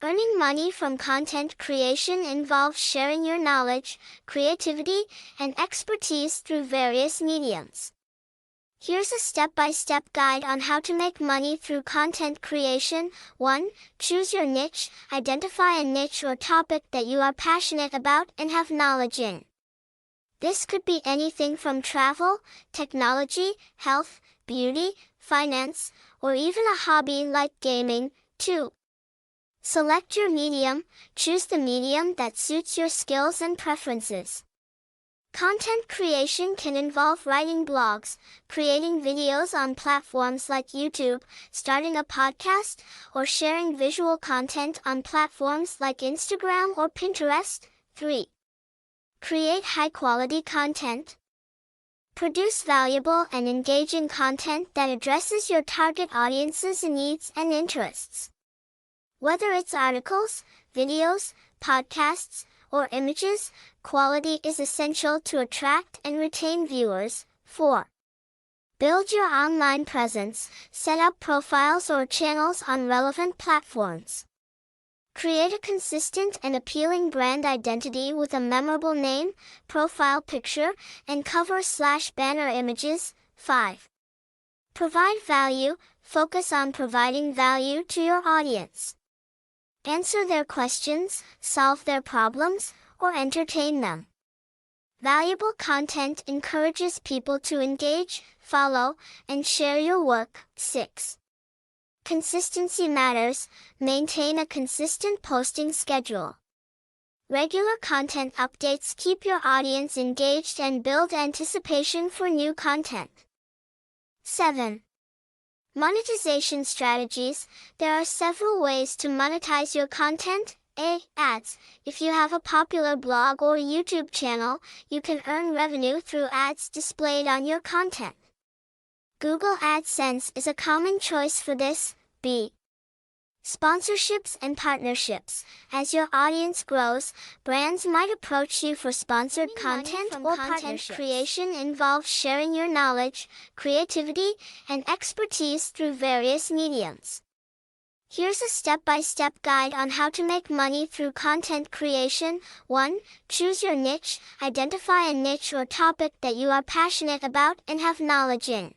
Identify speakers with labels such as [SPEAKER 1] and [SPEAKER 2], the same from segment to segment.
[SPEAKER 1] Earning money from content creation involves sharing your knowledge, creativity, and expertise through various mediums. Here's a step-by-step guide on how to make money through content creation. 1. Choose your niche. Identify a niche or topic that you are passionate about and have knowledge in. This could be anything from travel, technology, health, beauty, finance, or even a hobby like gaming. 2. Select your medium. Choose the medium that suits your skills and preferences. Content creation can involve writing blogs, creating videos on platforms like YouTube, starting a podcast, or sharing visual content on platforms like Instagram or Pinterest. 3. Create high-quality content. Produce valuable and engaging content that addresses your target audience's needs and interests. Whether it's articles, videos, podcasts, or images, quality is essential to attract and retain viewers. 4. Build your online presence. Set up profiles or channels on relevant platforms. Create a consistent and appealing brand identity with a memorable name, profile picture, and cover/banner images. 5. Provide value. Focus on providing value to your audience. Answer their questions, solve their problems, or entertain them. Valuable content encourages people to engage, follow, and share your work. 6. Consistency matters. Maintain a consistent posting schedule. Regular content updates keep your audience engaged and build anticipation for new content. 7. Monetization strategies. There are several ways to monetize your content. A. Ads. If you have a popular blog or YouTube channel, you can earn revenue through ads displayed on your content. Google AdSense is a common choice for this. B. Sponsorships and partnerships. As your audience grows, brands might approach you for sponsored content or content creation involves sharing your knowledge, creativity, and expertise through various mediums. Here's a step-by-step guide on how to make money through content creation. 1. Choose your niche. Identify a niche or topic that you are passionate about and have knowledge in.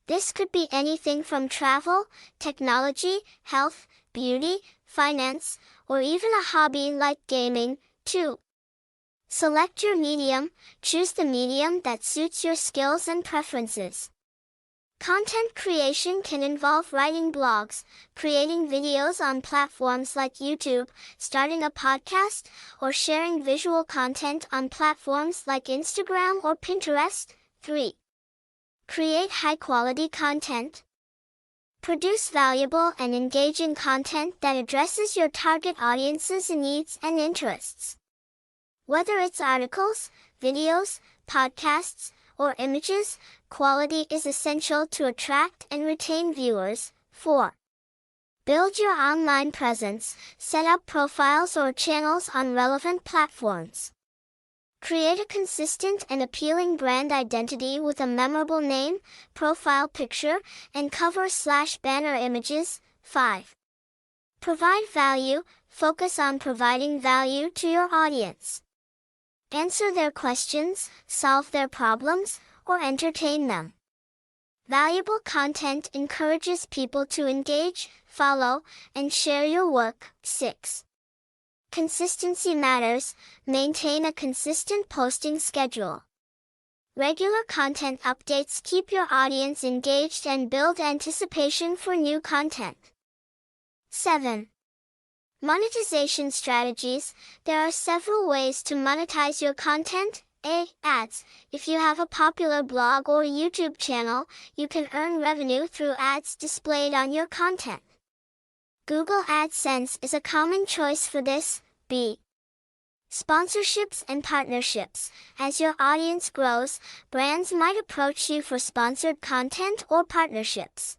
[SPEAKER 1] This could be anything from travel, technology, health, beauty, finance, or even a hobby like gaming. 2. Select your medium. Choose the medium that suits your skills and preferences. Content creation can involve writing blogs, creating videos on platforms like YouTube, starting a podcast, or sharing visual content on platforms like Instagram or Pinterest. 3. Create high-quality content. Produce valuable and engaging content that addresses your target audience's needs and interests. Whether it's articles, videos, podcasts, or images, quality is essential to attract and retain viewers. 4. Build your online presence. Set up profiles or channels on relevant platforms. Create a consistent and appealing brand identity with a memorable name, profile picture, and cover/banner images. 5. Provide value. Focus on providing value to your audience. Answer their questions, solve their problems, or entertain them. Valuable content encourages people to engage, follow, and share your work. 6. Consistency matters. Maintain a consistent posting schedule. Regular content updates keep your audience engaged and build anticipation for new content. 7. Monetization strategies. There are several ways to monetize your content. A. Ads. If you have a popular blog or YouTube channel, you can earn revenue through ads displayed on your content. Google AdSense is a common choice for this. B. Sponsorships and partnerships. As your audience grows, brands might approach you for sponsored content or partnerships.